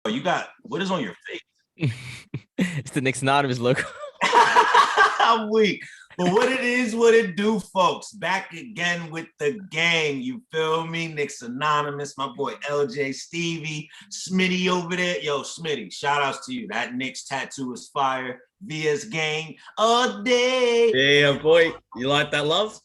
You got what is on your face? It's the Knicks Anonymous logo. I'm weak. But what it is, what it do, folks. Back again with the gang. You feel me? Knicks Anonymous, my boy LJ Stevie, Smitty over there. Yo, Smitty, shout outs to you. That Knicks tattoo is fire. Via's gang all day. Yeah, boy. You like that, love?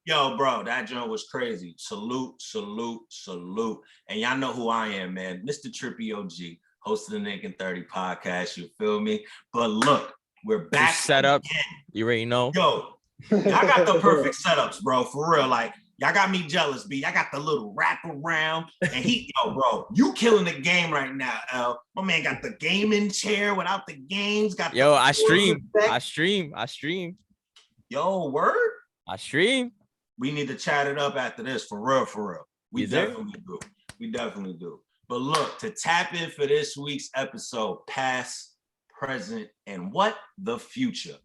Yo, bro, that joint was crazy. Salute, salute, salute. And y'all know who I am, man. Mr. Trippy OG, host of the Nick and 30 podcast. You feel me? But look, we're back. Set up. You already know. Yo, y'all got the perfect setups, bro. For real. Like, y'all got me jealous, B. Y'all got the little wrap around. And yo, bro, you killing the game right now, L. My man got the gaming chair without the games. I stream. Yo, word? I stream. We need to chat it up after this, for real, for real. We definitely do. But look, to tap in for this week's episode, past, present, and what? The future.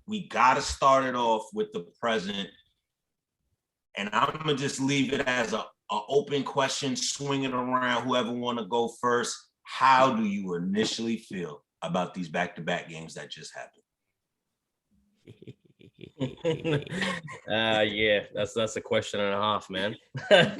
We got to start it off with the present. And I'm going to just leave it as an open question, swing it around, whoever want to go first. How do you initially feel about these back-to-back games that just happened? Yeah, that's a question and a half, man. I'm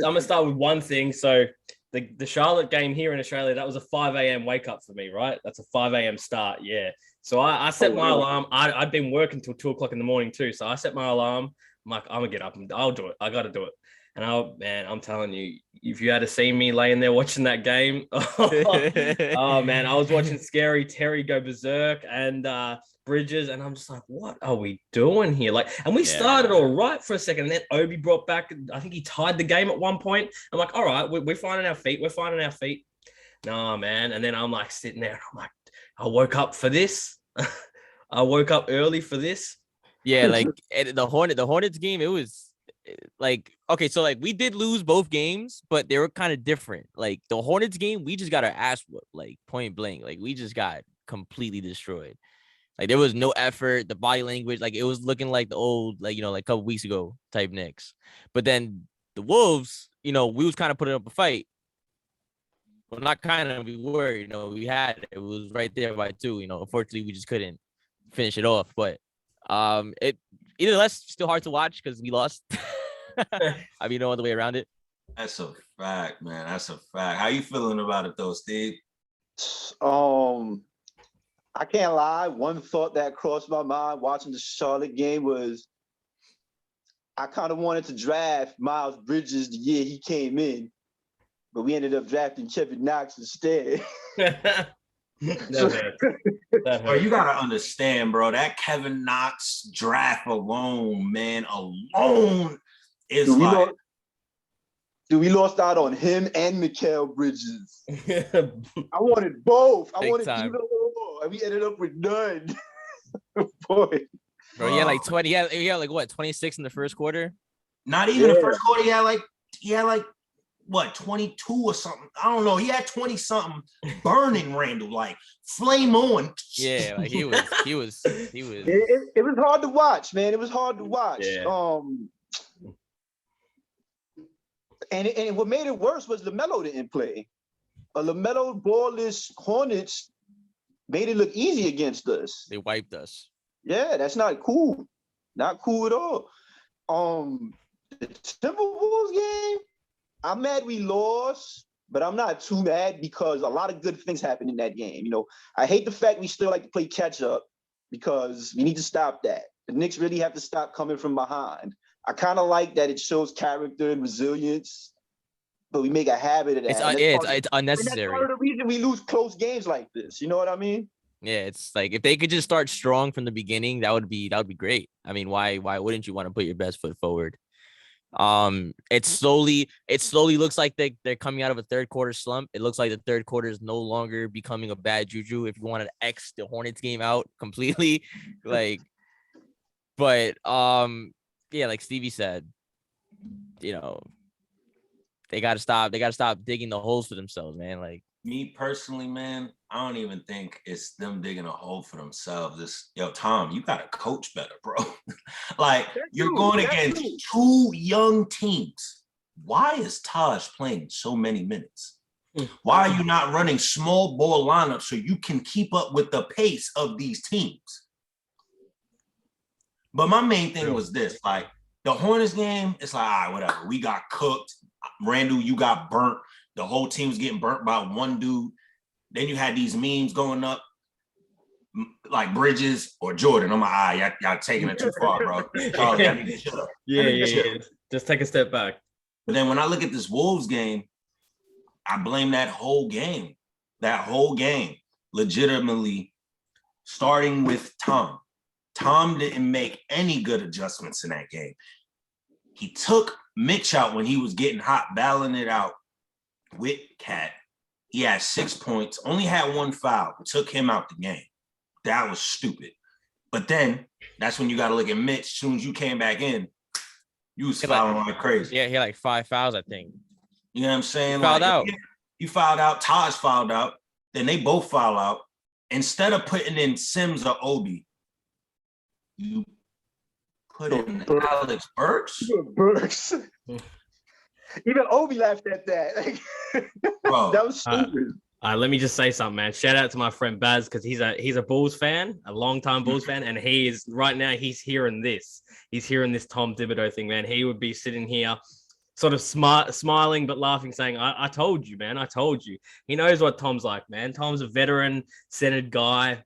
gonna start with one thing. So the Charlotte game here in Australia, that was a 5 a.m. wake up for me, right? That's a 5 a.m. start. Yeah. So I set my alarm. I'd been working till 2 o'clock in the morning too. So I set my alarm. I'm like, I'm gonna get up and I'll do it. I got to do it. And I'm telling you, if you had to see me laying there watching that game, oh man, I was watching Scary Terry go berserk and Bridges, and I'm just like, what are we doing here? Like, and we started all right for a second, and then Obi brought back. I think he tied the game at one point. I'm like, all right, we're finding our feet. We're finding our feet. No, man. And then I'm like sitting there, and I'm like, I woke up for this. I woke up early for this. Yeah, like the Hornets game, it was like, okay, so like we did lose both games, but they were kind of different. Like the Hornets game, we just got our ass whooped, like point blank. Like we just got completely destroyed. Like there was no effort, the body language, like it was looking like the old, like, like a couple weeks ago type Knicks. But then the Wolves, we was kind of putting up a fight. Well, not kind of, we were, we had it. It was right there by 2, unfortunately we just couldn't finish it off. But it either less still hard to watch because we lost. I mean, no other way around it. That's a fact, man. That's a fact. How you feeling about it though, Steve? I can't lie. One thought that crossed my mind watching the Charlotte game was I kind of wanted to draft Miles Bridges the year he came in, but we ended up drafting Kevin Knox instead. Bro, you gotta understand, bro. That Kevin Knox draft alone, man, is like. We lost out on him and Mikal Bridges. I wanted both. I wanted either or, and we ended up with none. Boy. Bro, he had like 20. He had like what, 26 in the first quarter? Not even the first quarter. He had like what, 22 or something. I don't know. He had 20 something burning Randall, like flame on. Yeah, like he was. It was hard to watch, man. It was hard to watch. Yeah. And what made it worse was LaMelo didn't play. A LaMelo ballless Hornets made it look easy against us. They wiped us. Yeah, that's not cool. Not cool at all. The Timberwolves game, I'm mad we lost, but I'm not too mad because a lot of good things happened in that game. I hate the fact we still like to play catch up because we need to stop that. The Knicks really have to stop coming from behind. I kind of like that it shows character and resilience, but we make a habit of that. It's unnecessary. That's part of the reason we lose close games like this. You know what I mean? Yeah, it's like if they could just start strong from the beginning, that would be great. I mean, why wouldn't you want to put your best foot forward? It slowly looks like they're coming out of a third quarter slump. It looks like the third quarter is no longer becoming a bad juju. If you wanted to X the Hornets game out completely, like, but yeah, like Stevie said, they gotta stop digging the holes for themselves, man. Like me personally, man, I don't even think it's them digging a hole for themselves. Tom, you gotta coach better, bro. Like you're going against two young teams why is Taj playing so many minutes? Why are you not running small ball lineups so you can keep up with the pace of these teams? But my main thing was this, like the Hornets game, it's like, all right, whatever. We got cooked. Randall, you got burnt. The whole team's getting burnt by one dude. Then you had these memes going up like Bridges or Jordan. I'm like, y'all taking it too far, bro. Charlie, I need to chill. Yeah. Just take a step back. But then when I look at this Wolves game, I blame that whole game. That whole game, legitimately, starting with Tom. Tom didn't make any good adjustments in that game. He took Mitch out when he was getting hot, battling it out with Cat. He had 6 points, only had one foul, took him out the game. That was stupid. But then that's when you got to look at Mitch. As soon as you came back in, you was fouling like crazy. Yeah, he had like 5 fouls, I think. You know what I'm saying? Fouled out. You fouled out. Taj fouled out. Then they both foul out. Instead of putting in Sims or Obi, you put in Alex Burks. Burks. Even Obi laughed at that. Bro, that was stupid. Let me just say something, man. Shout out to my friend Baz because he's a Bulls fan, a longtime Bulls fan, and he is right now. He's hearing this. He's hearing this Tom Thibodeau thing, man. He would be sitting here, sort of smiling but laughing, saying, "I told you, man. I told you." He knows what Tom's like, man. Tom's a veteran-centered guy.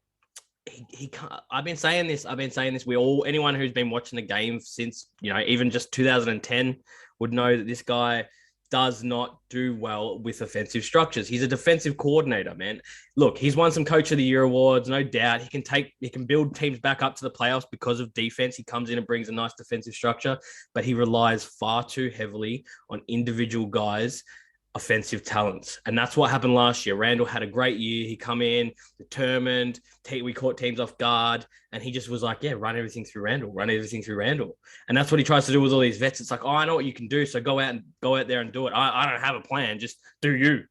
He can't. I've been saying this. Anyone who's been watching the game since, even just 2010 would know that this guy does not do well with offensive structures. He's a defensive coordinator, man. Look, he's won some Coach of the Year awards, no doubt. He can build teams back up to the playoffs because of defense. He comes in and brings a nice defensive structure, but he relies far too heavily on individual guys' offensive talents. And that's what happened last year. Randall had a great year. He come in determined. We caught teams off guard. And he just was like, yeah, run everything through Randall. And that's what he tries to do with all these vets. It's like, oh, I know what you can do. So go out there and do it. I don't have a plan. Just do you.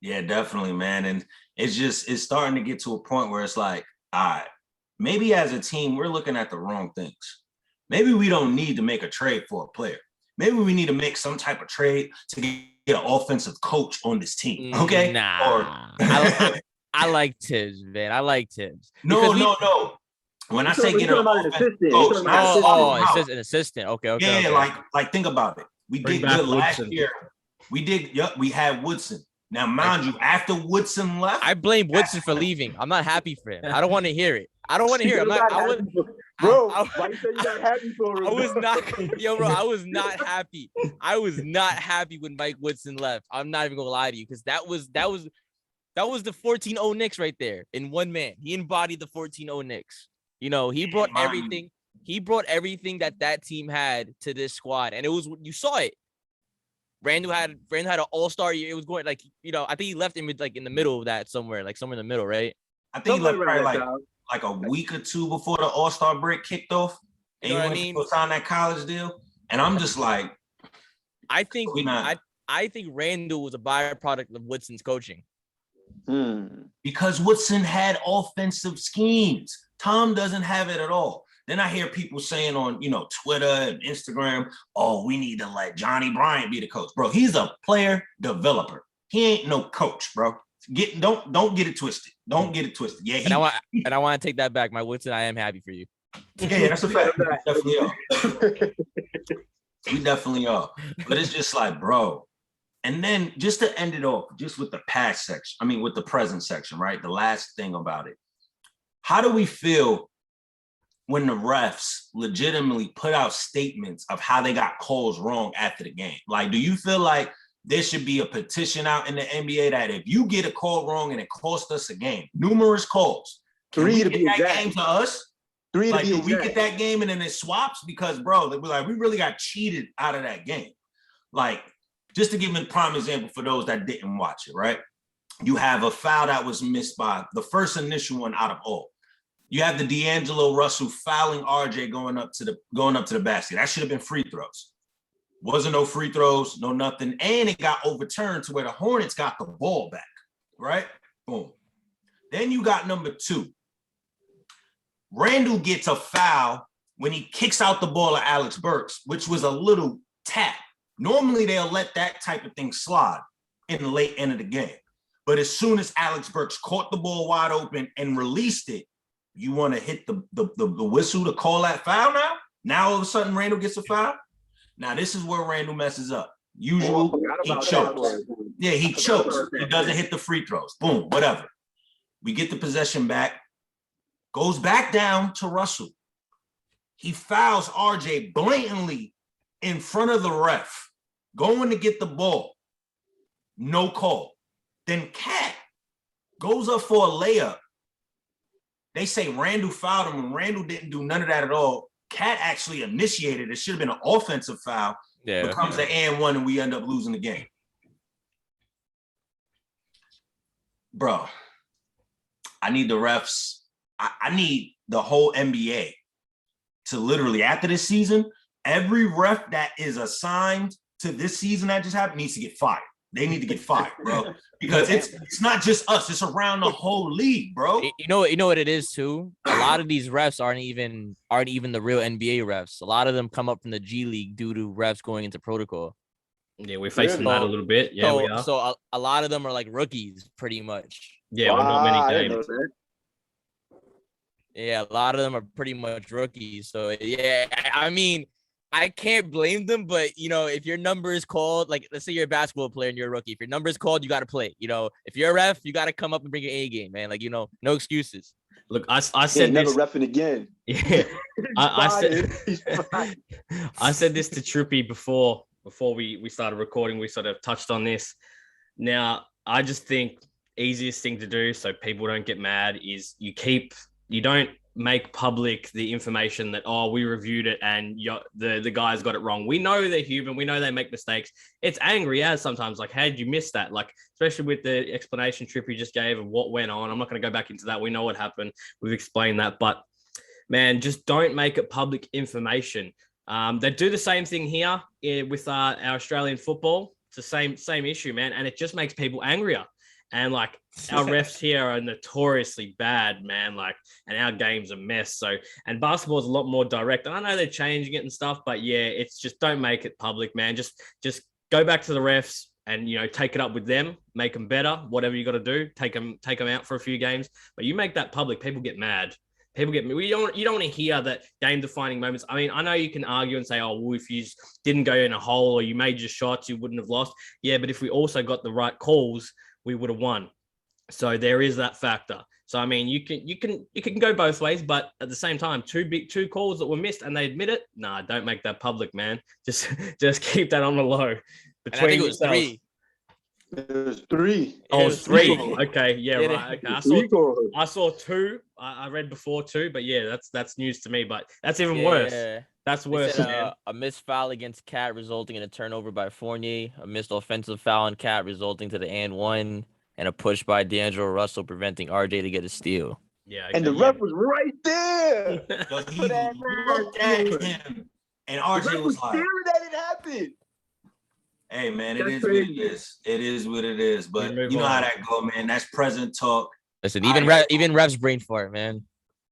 Yeah, definitely, man. And it's starting to get to a point where it's like, all right, maybe as a team, we're looking at the wrong things. Maybe we don't need to make a trade for a player. Maybe we need to make some type of trade to get an offensive coach on this team. Okay? Nah. I like Tibbs, man. I like Tibbs. No. When I say get an offensive coach, it's an assistant. Okay. Yeah, like think about it. We did good last year. We had Woodson. Now, mind you, after Woodson left, I blame Woodson for leaving. I'm not happy for him. I don't want to hear it. Why you say you're not happy for him? I was not happy. I was not happy when Mike Woodson left. I'm not even gonna lie to you, because that was the 14-0 Knicks right there in one man. He embodied the 14-0 Knicks. He brought everything. He brought everything that team had to this squad, and you saw it. Randall had an all-star year. It was going I think he left him in the middle of that somewhere in the middle, right? I think he left probably like a week or two before the All-Star break kicked off. And he went to sign that college deal. And I'm just like, I think Randall was a byproduct of Woodson's coaching. Because Woodson had offensive schemes. Tom doesn't have it at all. Then I hear people saying on, Twitter and Instagram, oh, we need to let Johnny Bryant be the coach. Bro, he's a player developer. He ain't no coach, bro. Don't get it twisted. Don't get it twisted. Yeah, and I want to take that back. My Woodson, I am happy for you. Yeah, that's a fact. We definitely are. But it's just like, bro. And then just to end it off, just with the past section, with the present section, right? The last thing about it. How do we feel when the refs legitimately put out statements of how they got calls wrong after the game? Like, do you feel like there should be a petition out in the NBA that if you get a call wrong and it cost us a game, numerous calls, can we get that game to us? We get that game and then it swaps? Because, bro, we really got cheated out of that game. Like, just to give a prime example for those that didn't watch it, right? You have a foul that was missed by the first initial one out of all. You have the D'Angelo Russell fouling RJ going up to the basket. That should have been free throws. Wasn't no free throws, no nothing. And it got overturned to where the Hornets got the ball back, right? Boom. Then you got number 2. Randall gets a foul when he kicks out the ball of Alex Burks, which was a little tap. Normally, they'll let that type of thing slide in the late end of the game. But as soon as Alex Burks caught the ball wide open and released it, you want to hit the whistle to call that foul now? Now all of a sudden Randall gets a foul? Now this is where Randall messes up. Usually he chokes. Yeah, he chokes. He doesn't hit the free throws. Boom, whatever. We get the possession back. Goes back down to Russell. He fouls RJ blatantly in front of the ref, going to get the ball. No call. Then Cat goes up for a layup. They say Randall fouled him, and Randall didn't do none of that at all. Cat actually initiated. It should have been an offensive foul. Yeah. Becomes an and one, and we end up losing the game. Bro, I need the refs. I need the whole NBA to literally, after this season, every ref that is assigned to this season that just happened needs to get fired. They need to get fired, bro, because it's not just us; it's around the whole league, bro. You know what it is too. A lot of these refs aren't even the real NBA refs. A lot of them come up from the G League due to refs going into protocol. Yeah, we're facing that a little bit. Yeah, we are. So a lot of them are like rookies, pretty much. Yeah, well, not many games. Yeah, a lot of them are pretty much rookies. So yeah, I mean, I can't blame them, but you know, if your number is called, like let's say you're a basketball player and you're a rookie, if your number is called, you got to play. You know, if you're a ref, you got to come up and bring your A game, man. Like, you know, no excuses. Look, I said never this. reffing again. Yeah, I said this to Trippy before we started recording. We sort of touched on this. Now, I just think easiest thing to do so people don't get mad is you don't make public the information that, oh, we reviewed it and the guys got it wrong. We know they're human. We know they make mistakes. It's angry as sometimes, like, how did you miss that? Like, especially with the explanation Trippy just gave of what went on. I'm not going to go back into that. We know what happened. We've explained that. But, man, just don't make it public information. They do the same thing here with our Australian football. It's the same issue, man. And it just makes people angrier. And like our refs here are notoriously bad, man. Like, and our game's a mess. So, and basketball is a lot more direct. And I know they're changing it and stuff, but yeah, it's just don't make it public, man. Just go back to the refs and, you know, take it up with them, make them better. Whatever you got to do, take them out for a few games. But you make that public, people get mad. You don't want to hear that game-defining moments. I mean, I know you can argue and say, oh, well, if you didn't go in a hole or you made your shots, you wouldn't have lost. Yeah, but if we also got the right calls, we would have won. So there is that factor. So I mean, you can go both ways, but at the same time, two calls that were missed and they admit it. Nah, don't make that public, man. Just keep that on the low. Between I think it was three. It was three. Oh, it was three. Okay, yeah, right. Okay, I saw two. I read before two, but yeah, that's news to me. But that's even worse. That's worse. Said, a missed foul against Cat resulting in a turnover by Fournier, a missed offensive foul on Cat resulting to the and one, and a push by D'Angelo Russell preventing RJ to get a steal. Yeah, and the ref was right there. He looked at him, and RJ was like, that it happened. Hey man, it is what it is. It is what it is. But you know how that go, man. That's present talk. Listen, even refs brain fart, man.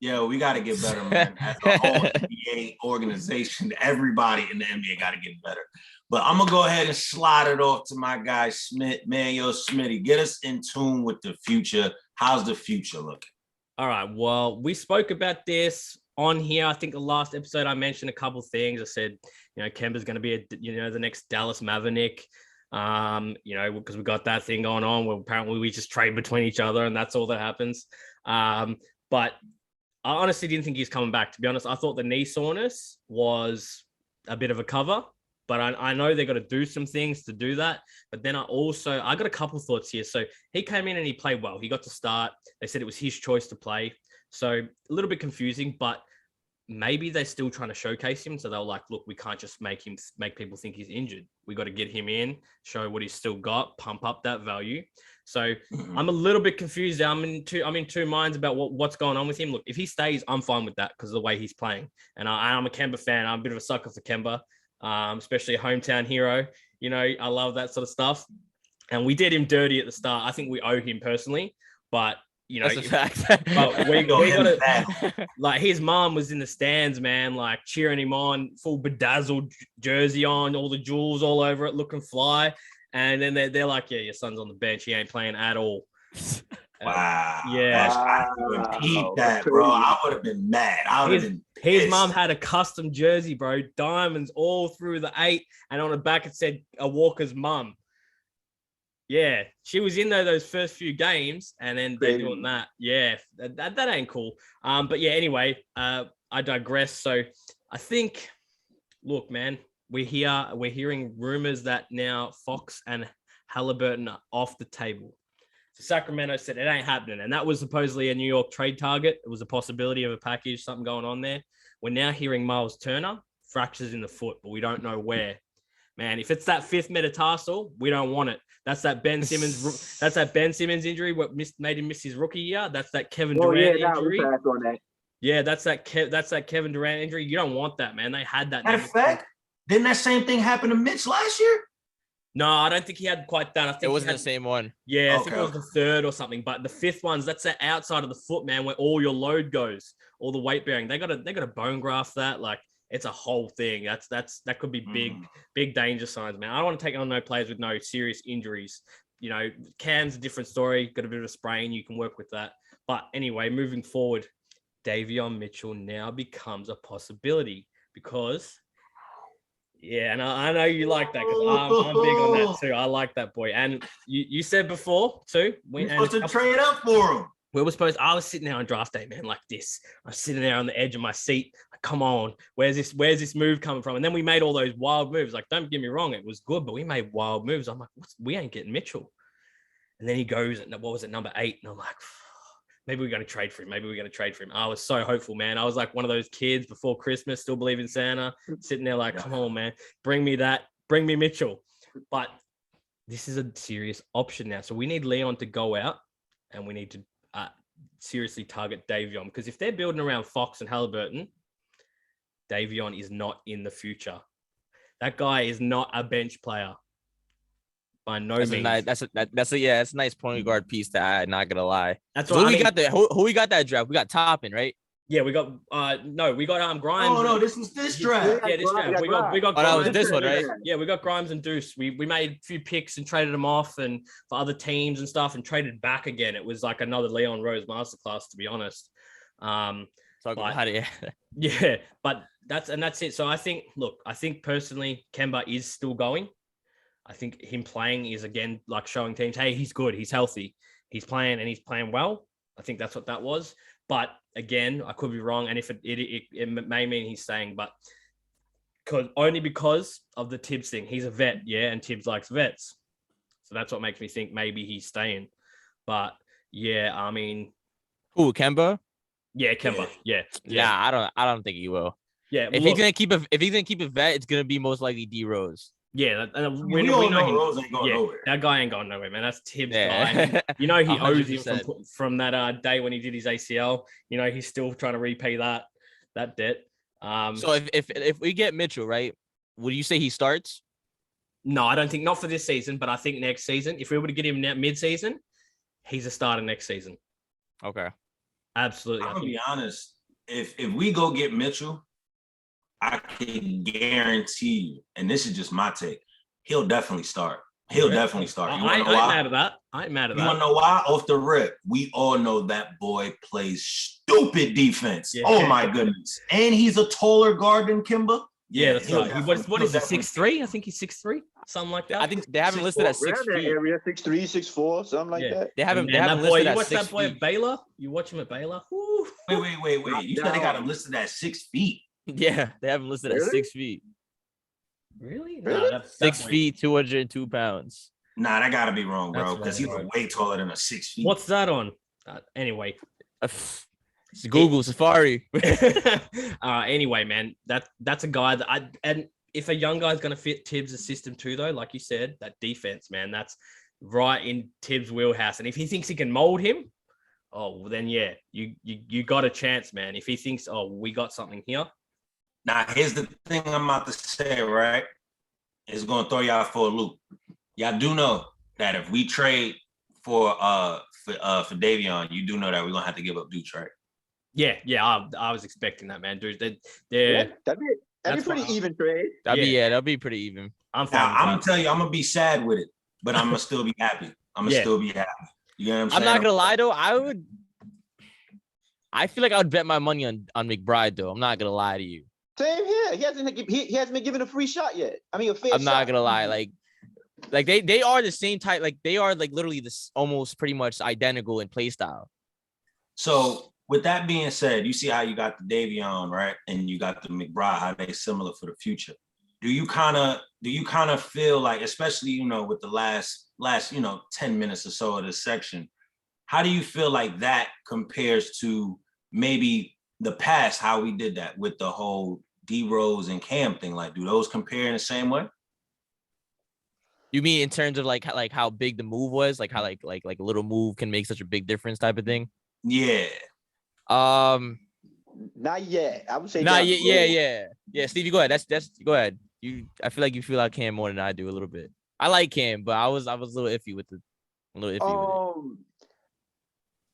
Yeah, we got to get better, man. As a whole NBA organization, everybody in the NBA got to get better. But I'm gonna go ahead and slide it off to my guy Smith. Man, yo, Smitty, get us in tune with the future. How's the future looking? All right. Well, we spoke about this on here. I think the last episode I mentioned a couple things. I said, you know, Kemba's going to be the next Dallas Maverick. You know, because we got that thing going on where apparently we just trade between each other and that's all that happens. But I honestly didn't think he's coming back. To be honest, I thought the knee soreness was a bit of a cover, but I know they got to do some things to do that. But then I got a couple thoughts here. So he came in and he played well. He got to start. They said it was his choice to play. So a little bit confusing, but maybe they're still trying to showcase him. So they're like, look, we can't just make people think he's injured. We got to get him in, show what he's still got, pump up that value. So I'm a little bit confused. I'm in two minds about what's going on with him. Look, if he stays, I'm fine with that because of the way he's playing. And I'm a Kemba fan. I'm a bit of a sucker for Kemba, especially a hometown hero. You know, I love that sort of stuff. And we did him dirty at the start. I think we owe him personally, but you know, That's a fact. but we Go got hands to down. like his mom was in the stands, man, like cheering him on, full bedazzled jersey on, all the jewels all over it, looking fly. And then they're like, yeah, your son's on the bench. He ain't playing at all. Wow. Yeah. I didn't peep that, bro. I would have been mad. I would have been His pissed. mom had a custom jersey, bro. Diamonds all through the 8. And on the back, it said a Walker's mum. Yeah, she was in those first few games, and then they're doing that. Yeah, that ain't cool. But yeah, anyway, I digress. So I think, look, man, we're hearing rumors that now Fox and Halliburton are off the table. So Sacramento said it ain't happening, and that was supposedly a New York trade target. It was a possibility of a package, something going on there. We're now hearing Miles Turner fractures in the foot, but we don't know where. Man, if it's that 5th metatarsal, we don't want it. That's that Ben Simmons. That's that Ben Simmons injury. What made him miss his rookie year. That's that Kevin Durant injury. On that. Yeah, that's that Kevin Durant injury. You don't want that, man. They had that. Matter of fact, didn't that same thing happen to Mitch last year? No, I don't think he had quite that. I think It wasn't the same one. Yeah, I Okay, think it was the 3rd or something. But the 5th ones, that's the outside of the foot, man, where all your load goes, all the weight bearing. They got to bone graft that. Like, it's a whole thing. That could be big danger signs, man. I don't want to take on no players with no serious injuries. You know, Cam's a different story. Got a bit of a sprain. You can work with that. But anyway, moving forward, Davion Mitchell now becomes a possibility because, yeah, and I know you like that because I'm big on that too. I like that boy. And you said before too. We're supposed to trade up for him. I was sitting there on draft day, man, like this. I was sitting there on the edge of my seat. Like, come on, where's this move coming from? And then we made all those wild moves. Like, don't get me wrong, it was good, but we made wild moves. I'm like, we ain't getting Mitchell. And then he goes, what was it, number 8? And I'm like, maybe we're going to trade for him. I was so hopeful, man. I was like one of those kids before Christmas, still believe in Santa, sitting there like, come on, man, bring me Mitchell. But this is a serious option now. So we need Leon to go out and we need to seriously target Davion, because if they're building around Fox and Halliburton, Davion is not in the future. That guy is not a bench player by no means. That's a nice point guard piece to add. Not gonna lie. That's what we got. Who we got that draft? We got Toppin, right? Yeah, we got Grimes. Oh no, this was this draft. Yeah, this draft. We got Grimes. That was this one, right? Yeah, we got Grimes and Deuce. We made a few picks and traded them off and for other teams and stuff and traded back again. It was like another Leon Rose masterclass, to be honest. Yeah, but that's it. So I think personally, Kemba is still going. I think him playing is again like showing teams, hey, he's good, he's healthy, he's playing and he's playing well. I think that's what that was. But again, I could be wrong, and if it may mean he's staying, but because of the Tibbs thing. He's a vet, yeah, and Tibbs likes vets, so that's what makes me think maybe he's staying. But yeah, I mean, who, Kemba? Yeah, Kemba. Yeah. Nah, I don't think he will. Yeah, if he's gonna keep a vet, it's gonna be most likely D Rose. Yeah, we all know Rose ain't going nowhere. That guy ain't going nowhere, man. That's Tibbs' guy. You know, he owes him from that day when he did his ACL. You know, he's still trying to repay that debt. So if we get Mitchell, right, would you say he starts? No, I don't think, not for this season, but I think next season, if we were to get him mid-season, he's a starter next season. Okay. Absolutely. I'm gonna be honest. If we go get Mitchell, I can guarantee you, and this is just my take, he'll definitely start. He'll definitely start. I ain't mad at that. You want to know why? Off the rip, we all know that boy plays stupid defense. Yeah. Oh my goodness. And he's a taller guard than Kemba. Yeah, that's right. What is he, 6'3"? I think he's 6'3", something like that. I think they haven't listed at 6 feet. Area 6'3", 6'4", something like that. They haven't listed at 6 feet. You watch that boy at Baylor? You watch him at Baylor? Woo. Wait. You said they got him listed at 6 feet. Yeah, they haven't listed at 6 feet. Really? No, that's 6 feet, 202 pounds. Nah, that gotta be wrong, bro. Because he's way taller than a 6 feet. What's that on? Anyway. It's Google Safari. Anyway, man, that's a guy that and if a young guy's gonna fit Tibbs' system too, though, like you said, that defense, man, that's right in Tibbs' wheelhouse. And if he thinks he can mold him, oh, well, then yeah, you got a chance, man. If he thinks, oh, we got something here. Now, here's the thing I'm about to say, right? It's gonna throw y'all for a loop. Y'all do know that if we trade for Davion, you do know that we're gonna have to give up Deuce, right? Yeah. I was expecting that, man, dude. Yeah, They're that'd be That's pretty fine. even trade. That'll be pretty even. I'm Now, fine. I'm gonna tell you, I'm gonna be sad with it, but I'm gonna still be happy. I'm gonna Yeah. still be happy. You know what I'm saying? I'm not gonna lie though, I feel like I would bet my money on McBride though. I'm not gonna lie to you. Same here. He hasn't been given a free shot yet. I mean, a fair shot. I'm not gonna lie, like they are the same type, like they are like literally this almost pretty much identical in play style. So with that being said, you see how you got the Davion, right? And you got the McBride, how they similar for the future. Do you kind of feel like, especially, you know, with the last, 10 minutes or so of this section, how do you feel like that compares to maybe the past, how we did that with the whole D Rose and Cam thing? Like, do those compare in the same way? You mean in terms of like how big the move was, like how like a little move can make such a big difference type of thing? Yeah. Not yet. I would say. Nah, yeah. Stevie, go ahead. That's go ahead. I feel like you feel like Cam more than I do a little bit. I like Cam, but I was a little iffy with it.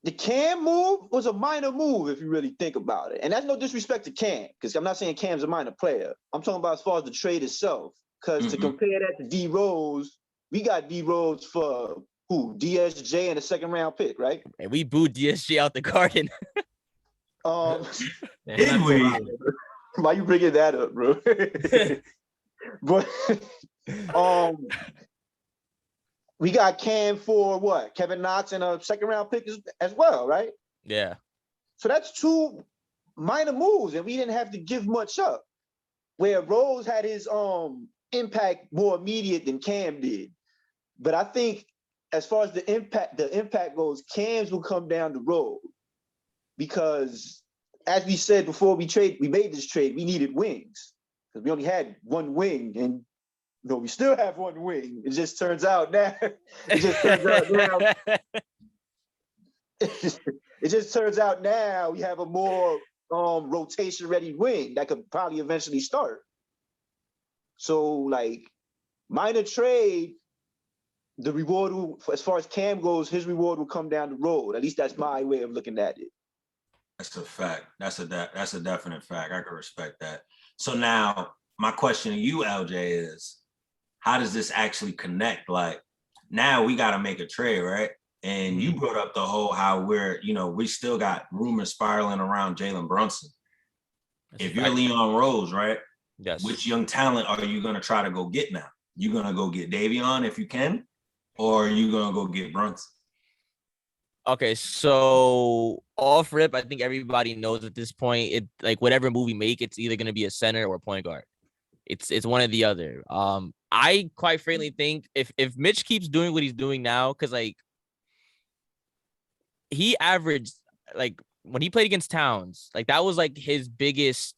The Cam move was a minor move if you really think about it, and that's no disrespect to Cam, because I'm not saying Cam's a minor player. I'm talking about as far as the trade itself. Because to compare that to D Rose, we got D Rose for who? DSJ and a second round pick, right? And we booed DSJ out the Garden. Did we? Why you bringing that up, bro? But we got Cam for what? Kevin Knox and a second round pick as well, right? Yeah. So that's two minor moves, and we didn't have to give much up. Where Rose had his impact more immediate than Cam did. But I think as far as the impact goes, Cam's will come down the road. Because as we said before we made this trade, we needed wings. Because we only had one wing, and we still have one wing. It just turns out now. It just turns out now we have a more rotation ready wing that could probably eventually start. So, like, minor trade, the reward will, as far as Cam goes, his reward will come down the road. At least that's my way of looking at it. That's a fact. That's a definite fact. I can respect that. So now my question to you, LJ, is how does this actually connect? Like, now we got to make a trade, right? And you brought up the whole how we still got rumors spiraling around Jalen Brunson. If you're Leon Rose, right? Yes. Which young talent are you going to try to go get now? You going to go get Davion if you can, or are you going to go get Brunson? Okay, so off rip, I think everybody knows at this point, it like whatever move we make, it's either going to be a center or a point guard. It's one or the other. I quite frankly think if Mitch keeps doing what he's doing now, because like he averaged, like when he played against Towns, like that was like his biggest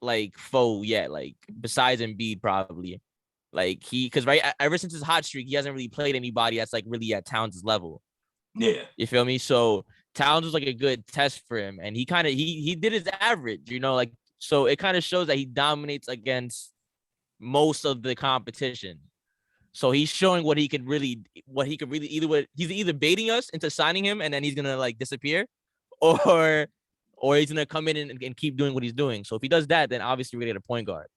like foe yet, like besides Embiid probably. Like because right ever since his hot streak, he hasn't really played anybody that's like really at Towns' level. Yeah, you feel me? So Towns was like a good test for him, and he kind of he did his average, like so it kind of shows that he dominates against most of the competition. So he's showing what he could really he's either baiting us into signing him and then he's gonna like disappear, or he's gonna come in and keep doing what he's doing. So if he does that, then obviously we're gonna get a point guard.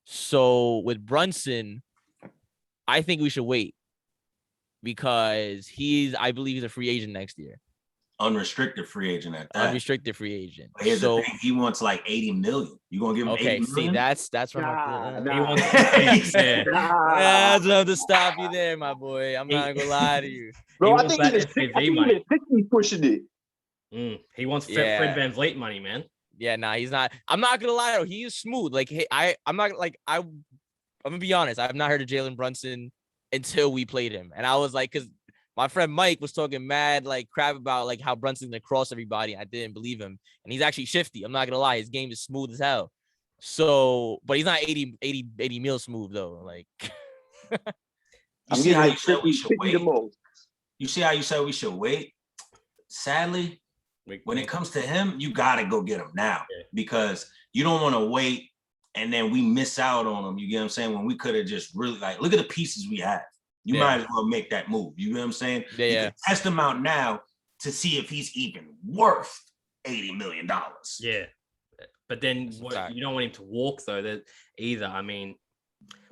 So with Brunson, I think we should wait because I believe he's a free agent next year. Unrestricted free agent at that. Unrestricted free agent. But here's the thing, he wants like 80 million. You gonna give him 80 million? See, that's what I'm He wants that's enough to stop you there, my boy. I'm not gonna lie to you. Bro, I think even 60 pushing it. He wants Fred VanVleet money, man. Yeah, nah, he's not. I'm not gonna lie though. He is smooth. Like, hey, I'm gonna be honest. I've not heard of Jalen Brunson until we played him, and I was like, because my friend Mike was talking mad like crap about like how Brunson's gonna cross everybody. I didn't believe him, and he's actually shifty. I'm not gonna lie. His game is smooth as hell. So, but he's not 80 mil smooth though. Like, you see how you said we should wait. You see how you said we should wait. Sadly, when it comes to him, you gotta go get him now because you don't want to wait and then we miss out on him. You get what I'm saying? When we could have just really like look at the pieces we have. You Yeah. might as well make that move. You know what I'm saying? Yeah, You yeah. can test him out now to see if he's even worth $80 million. Yeah, but then That's a fact. you don't want him to walk though. That either. I mean,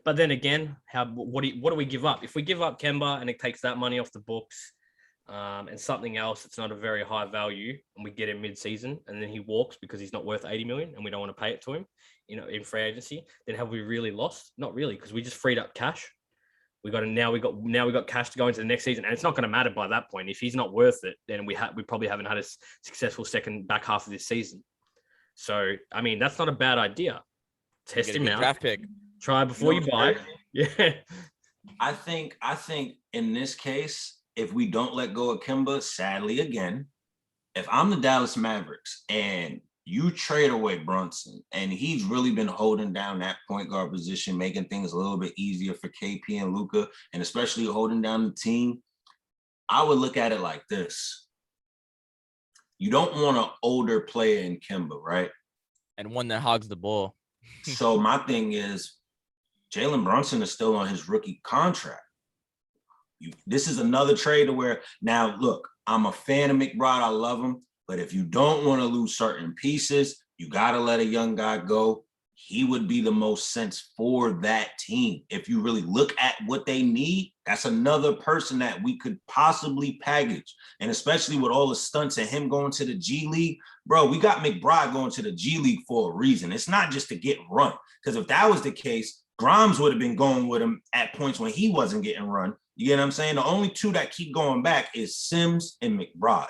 but then again, what do we give up if we give up Kemba and it takes that money off the books, and something else that's not a very high value, and we get him mid-season, and then he walks because he's not worth 80 million, and we don't want to pay it to him, in free agency. Then have we really lost? Not really, because we just freed up cash. We got cash to go into the next season, and it's not going to matter by that point. If he's not worth it, then we probably haven't had a successful second back half of this season. So I mean, that's not a bad idea. Test Get a him good out. draft pick. Try before you buy. Yeah. I think in this case, if we don't let go of Kemba, sadly again, if I'm the Dallas Mavericks and you trade away Brunson and he's really been holding down that point guard position, making things a little bit easier for KP and Luka, and especially holding down the team, I would look at it like this. You don't want an older player in Kemba, right? And one that hogs the ball. So my thing is, Jalen Brunson is still on his rookie contract. This is another trade where, now look, I'm a fan of McBride. I love him. But if you don't want to lose certain pieces, you got to let a young guy go. He would be the most sense for that team. If you really look at what they need, that's another person that we could possibly package. And especially with all the stunts and him going to the G League, bro, we got McBride going to the G League for a reason. It's not just to get run. Because if that was the case, Grimes would have been going with him at points when he wasn't getting run. You get what I'm saying? The only two that keep going back is Sims and McBride.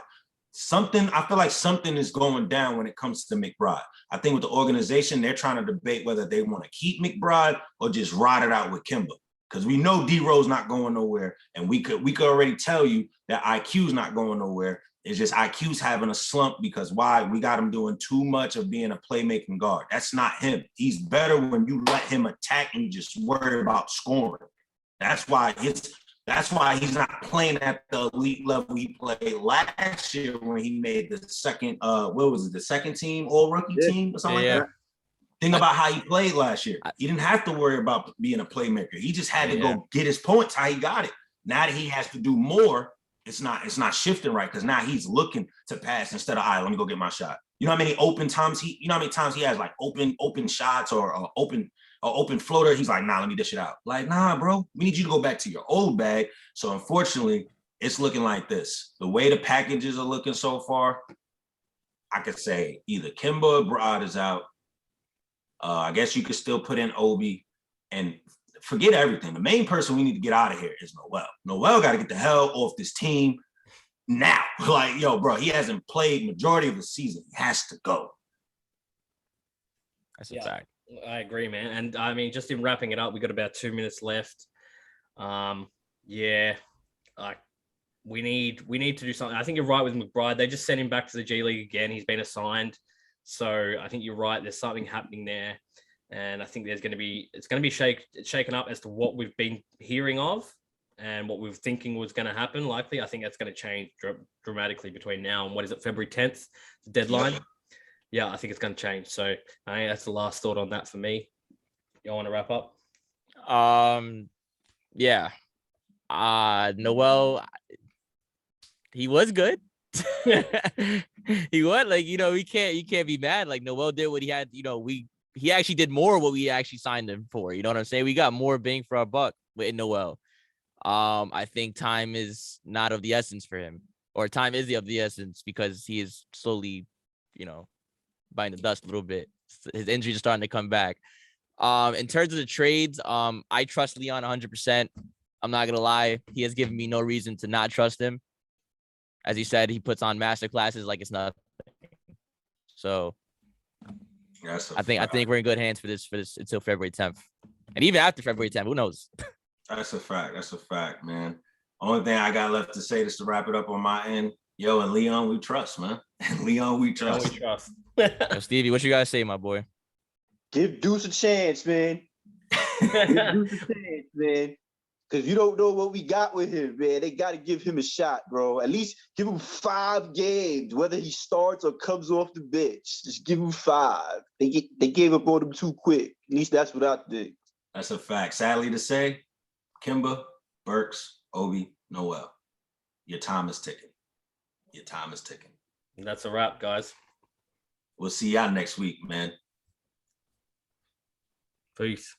I feel like something is going down when it comes to McBride. I think with the organization, they're trying to debate whether they want to keep McBride or just ride it out with Kemba. Because we know D-Rose not going nowhere. And we could already tell you that IQ's not going nowhere. It's just IQ's having a slump because why? We got him doing too much of being a playmaking guard. That's not him. He's better when you let him attack and just worry about scoring. That's why he's not playing at the elite level he played last year when he made the second, the second team, all-rookie team or something like that? Think about how he played last year. He didn't have to worry about being a playmaker. He just had to go get his points how he got it. Now that he has to do more, it's not shifting right because now he's looking to pass instead of, all right, let me go get my shot. You know how many times he has like open shots or open floater? He's like, nah, let me dish it out. Like, nah, bro, we need you to go back to your old bag. So unfortunately, it's looking like this. The way the packages are looking so far, I could say either Kemba or Brad is out. I guess you could still put in Obi and forget everything. The main person we need to get out of here is Noel. Noel got to get the hell off this team now. Like, yo, bro, he hasn't played majority of the season. He has to go. That's a fact. I agree, man. And I mean, just in wrapping it up, we got about 2 minutes left. We need to do something. I think you're right with McBride. They just sent him back to the G League again. He's been assigned. So I think you're right. There's something happening there. And I think it's going to be shaken up as to what we've been hearing of and what we were thinking was going to happen. Likely, I think that's going to change dramatically between now and February 10th, the deadline. Yeah, I think it's going to change. So I think that's the last thought on that for me. You want to wrap up? Yeah. Noel, he was good. He was like, you can't be mad. Like Noel did what he had, he actually did more of what we actually signed him for. You know what I'm saying? We got more bang for our buck with Noel. I think time is not of the essence for him, or time is of the essence because he is slowly, biting the dust a little bit. His injuries are starting to come back. In terms of the trades, I trust Leon 100%. I'm not gonna lie. He has given me no reason to not trust him. As he said, he puts on master classes like it's nothing. So I think we're in good hands for this until February 10th. And even after February 10th, who knows? That's a fact, man. Only thing I got left to say is to wrap it up on my end. Yo, and Leon, we trust, man. Leon, we trust. Yo, Stevie, what you gotta say, my boy? Give Deuce a chance, man. Give Deuce a chance, man. Because you don't know what we got with him, man. They got to give him a shot, bro. At least give him 5 games, whether he starts or comes off the bench. Just give him 5. They gave up on him too quick. At least that's what I think. That's a fact. Sadly to say, Kemba, Burks, Obi, Noel. Your time is ticking. Your time is ticking. And that's a wrap, guys. We'll see y'all next week, man. Peace.